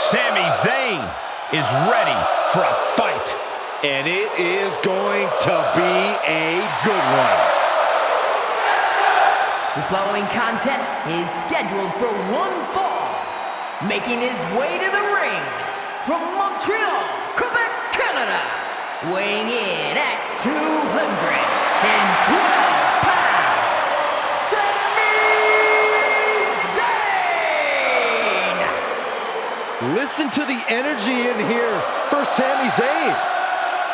Sami Zayn is ready for a fight. And it is going to be a good one. The following contest is scheduled for one fall. Making his way to the ring from Montreal, Quebec, Canada. Weighing in at 212 pounds, Sami Zayn! Listen to the energy in here for Sami Zayn.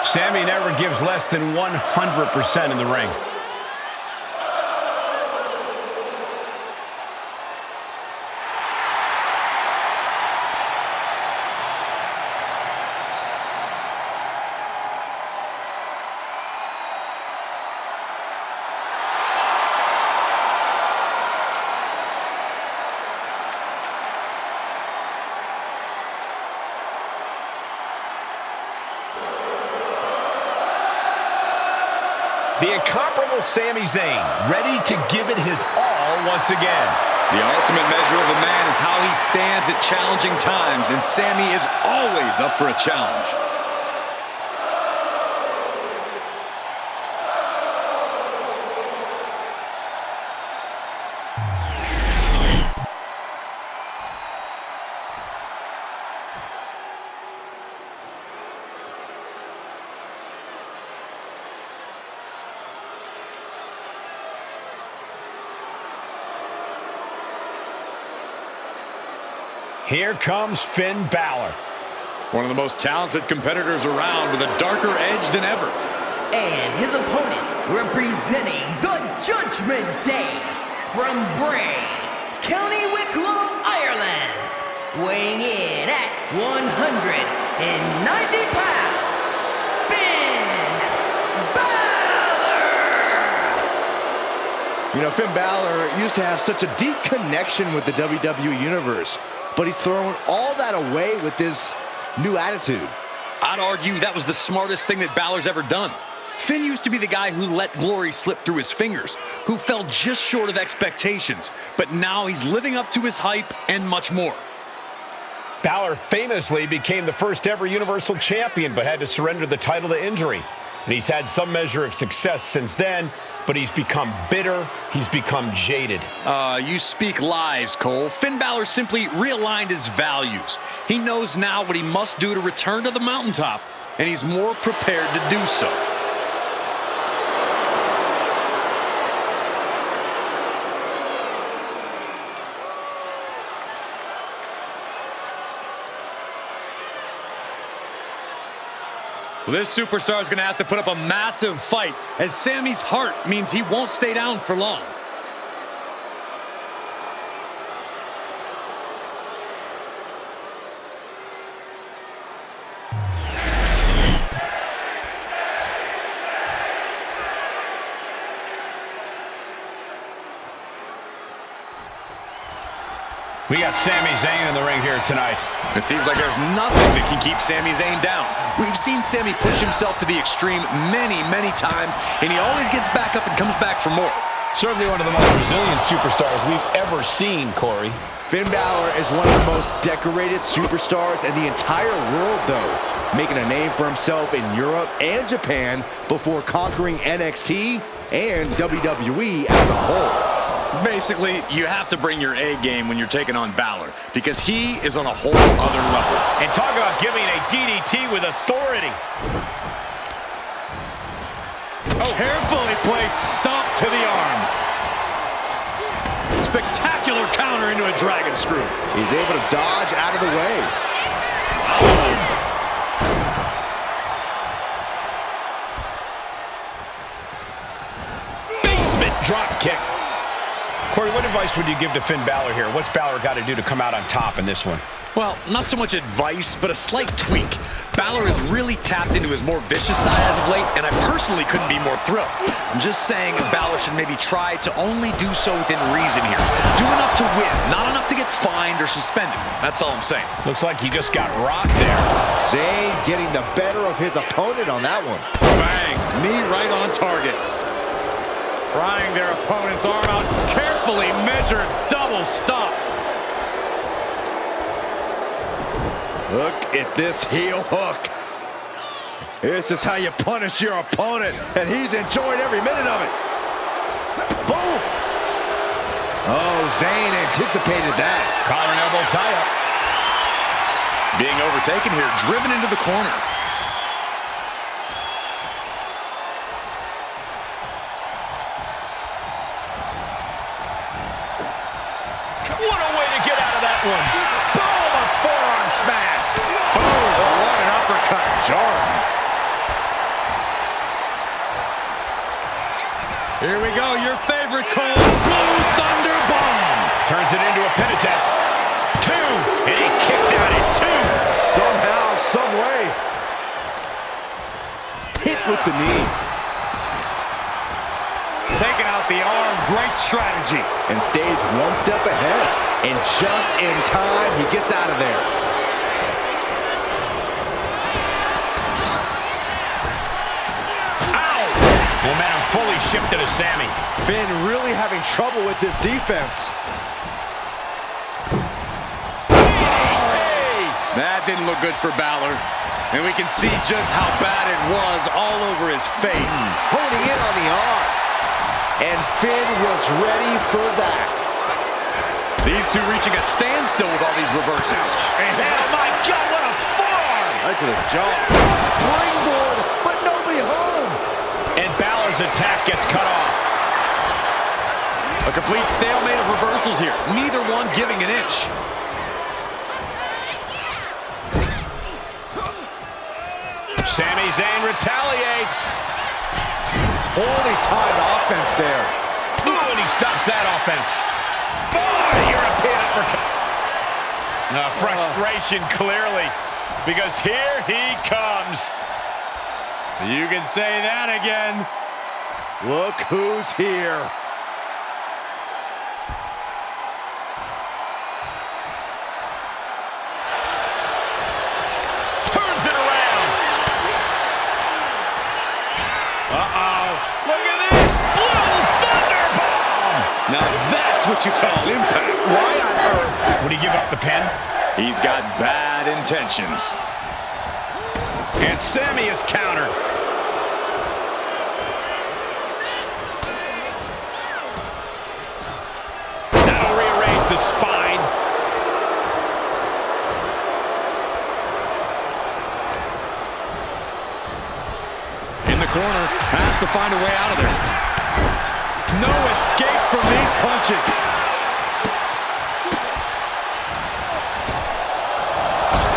Sami never gives less than 100% in the ring. The incomparable Sami Zayn, ready to give it his all once again. The ultimate measure of a man is how he stands at challenging times, and Sami is always up for a challenge. Here comes Finn Bàloer. One of the most talented competitors around with a darker edge than ever. And his opponent, representing the Judgment Day, from Bray, County Wicklow, Ireland, weighing in at 190 pounds, Finn Bàloer! You know, Finn Bàloer used to have such a deep connection with the WWE Universe, but he's thrown all that away with this new attitude. I'd argue that was the smartest thing that Bàloer's ever done. Finn used to be the guy who let glory slip through his fingers, who fell just short of expectations, but now he's living up to his hype and much more. Bàloer famously became the first ever Universal Champion, but had to surrender the title to injury. And he's had some measure of success since then, but he's become bitter, he's become jaded. You speak lies, Cole. Finn Bàloer simply realigned his values. He knows now what he must do to return to the mountaintop, and he's more prepared to do so. Well, this superstar is going to have to put up a massive fight, as Sami's heart means he won't stay down for long. We got Sami Zayn in the ring here tonight. It seems like there's nothing that can keep Sami Zayn down. We've seen Sami push himself to the extreme many, many times, and he always gets back up and comes back for more. Certainly one of the most resilient superstars we've ever seen, Corey. Finn Bàloer is one of the most decorated superstars in the entire world, though, making a name for himself in Europe and Japan before conquering NXT and WWE as a whole. Basically, you have to bring your A game when you're taking on Bàloer, because he is on a whole other level. And talk about giving a DDT with authority. Oh, carefully placed stomp to the arm. Spectacular counter into a dragon screw. He's able to dodge out of the way. Basement drop kick. Corey, what advice would you give to Finn Bàloer here? What's Bàloer got to do to come out on top in this one? Well, not so much advice, but a slight tweak. Bàloer has really tapped into his more vicious side as of late, and I personally couldn't be more thrilled. I'm just saying Bàloer should maybe try to only do so within reason here. Do enough to win, not enough to get fined or suspended. That's all I'm saying. Looks like he just got rocked there. Zayn getting the better of his opponent on that one. Bang, knee right on target. Prying their opponent's arm out, carefully measured double stop. Look at this heel hook. This is how you punish your opponent, and he's enjoying every minute of it. Boom! Oh, Zayn anticipated that. Collar and elbow tie-up. Being overtaken here, driven into the corner. What a way to get out of that one. Boom! A forearm smash. Boom! What an uppercut. Jarring. Here we go, your favorite call, Blue Thunder Bomb. Turns it into a pin attempt. 2, and he kicks out at 2. Somehow, some way. Hit with the knee. Taking out the arm, great strategy. And stays one step ahead. And just in time, he gets out of there. Ow! Momentum fully shifted to Sammy. Finn really having trouble with this defense. That didn't look good for Bàloer. And we can see just how bad it was all over his face. Honing in on the arm. And Finn was ready for that. These two reaching a standstill with all these reversals. Oh my God, what a forearm! Right to the jaw. Springboard, but nobody home. And Bàloer's attack gets cut off. A complete stalemate of reversals here. Neither one giving an inch. Sami Zayn retaliates. Poorly timed offense there. Ooh, and he stops that offense. Oh, European uppercut. Frustration clearly, because here he comes. You can say that again. Look who's here. Turns it around. Uh-oh. Look at this. Blue Thunder Bomb. Now that's what you call impact. Why on earth would he give up the pin? He's got bad intentions. And Sammy is countered. That'll rearrange the spine. In the corner, has to find a way out of there. No escape from these punches.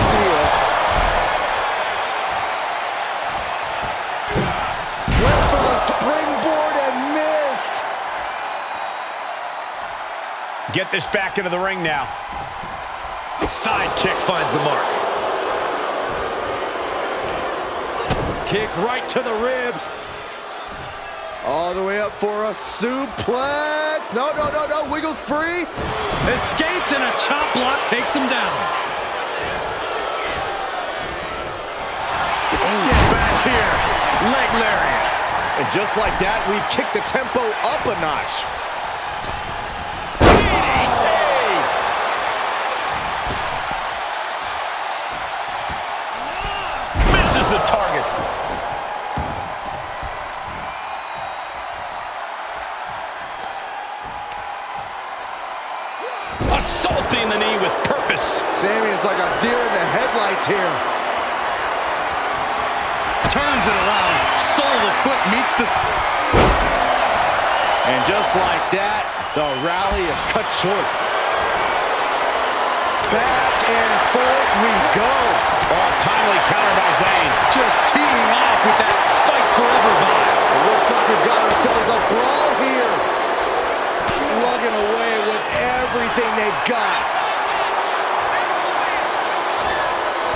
See ya. Went for the springboard and missed. Get this back into the ring now. Side kick finds the mark. Kick right to the ribs. All the way up for a suplex. No, no, no, no. Wiggles free. Escapes and a chop block takes him down. Get back here. Leg lariat. And just like that, we've kicked the tempo up a notch. Misses the target. Assaulting the knee with purpose. Sammy is like a deer in the headlights here. Turns it around. Sole of the foot meets the... And just like that, the rally is cut short. Back and forth we go. Oh, timely counter by Zayn. Just teeing off with that fight forever vibe. It looks like we've got ourselves a brawl here. Slugging away with everything they've got.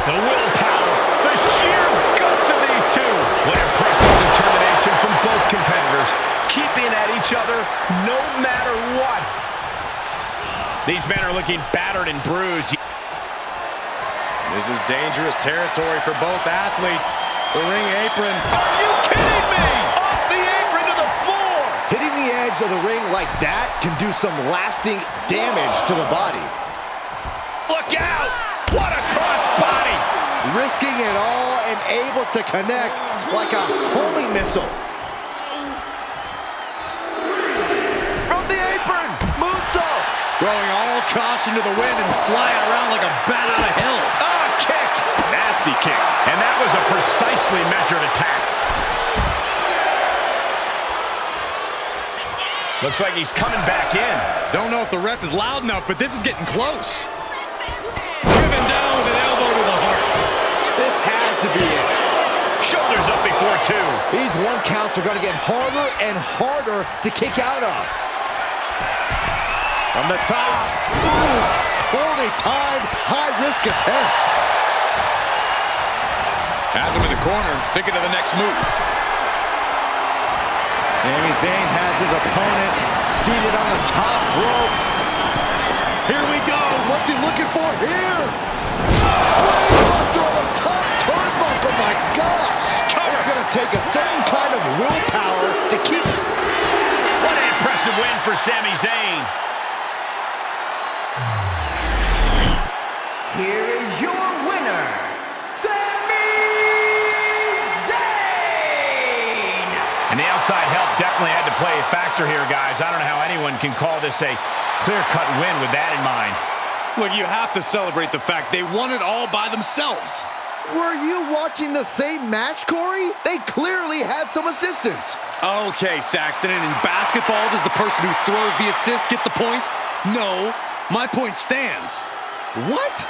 The willpower, the sheer guts of these two. What impressive determination from both competitors, keeping at each other no matter what. These men are looking battered and bruised. This is dangerous territory for both athletes. The ring apron. Are you kidding me? Off the apron to the floor. Hitting the edge of the ring like that can do some lasting damage to the body. Look out! What a cross body! risking it all and able to connect like a homing missile. From the apron, moonsault. Throwing all caution to the wind and flying around like a bat out of hell. Oh, kick. Nasty kick. And that was a precisely measured attack. Looks like he's coming back in. Don't know if the ref is loud enough, but this is getting close. Driven down with an elbow to the heart. This has to be it. Shoulders up before two. These one counts are going to get harder and harder to kick out of. From the top. Ooh, poorly timed, high-risk attempt. Has him in the corner, thinking of the next move. Sami Zayn has his opponent seated on the top rope. Here we go. What's he looking for here? Brainbuster on the top turnbuckle, my gosh. It's going to take a certain kind of willpower to keep. What an impressive win for Sami Zayn. Here is your winner, Sami Zayn! And the outside help definitely had to play a factor here, guys. I don't know how anyone can call this a clear-cut win with that in mind. Look, you have to celebrate the fact they won it all by themselves. Were you watching the same match, Corey? They clearly had some assistance. Okay, Saxton, and in basketball, does the person who throws the assist get the point? No, my point stands. What?